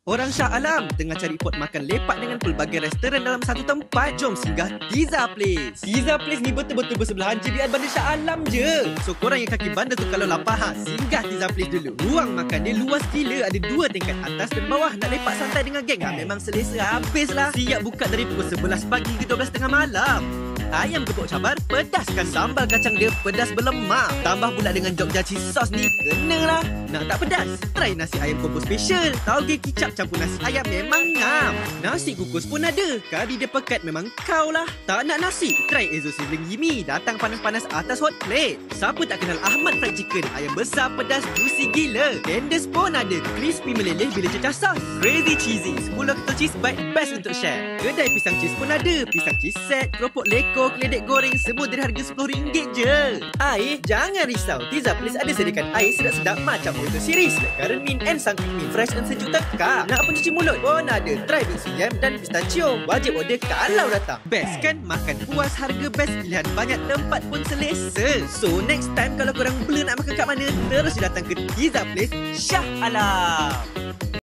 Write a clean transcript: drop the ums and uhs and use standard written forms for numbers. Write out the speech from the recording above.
Orang Shah Alam tengah cari pot makan lepak dengan pelbagai restoran dalam satu tempat. Jom singgah Pizza Place. Pizza Place ni betul-betul bersebelahan JBR Bandar Shah Alam je. So korang yang kaki bandar tu kalau lapar singgah Pizza Place dulu. Ruang makan dia luas gila. Ada 2 tingkat atas dan bawah. Nak lepak santai dengan geng memang selesa habis lah. Siap buka dari pukul 11 pagi ke 12 tengah malam. Ayam gepuk cabar, pedaskan sambal kacang dia pedas berlemak. Tambah pula dengan Jogja cheese sauce ni, kena lah. Nak tak pedas? Try nasi ayam combo special. Tauge kicap campur nasi ayam memang ngam. Nasi kukus pun ada. Kari dia pekat memang kau lah. Tak nak nasi? Try Ezo Sizzling Yimi. Datang panas-panas atas hot plate. Siapa tak kenal Ahmad Fried Chicken? Ayam besar pedas juicy gila. Tenders pun ada. Crispy meleleh bila cecah sos. Crazy cheesy. 10 ketul cheese bite best untuk share. Kedai pisang cheese pun ada. Pisang cheese set, keropok leko, keledek goreng semua dari harga RM10 je. Air, jangan risau. Pizza Place ada sediakan air sedap-sedap macam Motor Series, Current Mint and Sangkut Mint fresh dan sejuk tekak. Nak pencuci mulut pun ada. Try Big Yam dan pistachio. Wajib order kalau datang. Best kan? Makan puas, harga best, pilihan banyak, tempat pun selesa. So next time kalau korang blur nak makan kat mana, terus datang ke Pizza Place Shah Alam.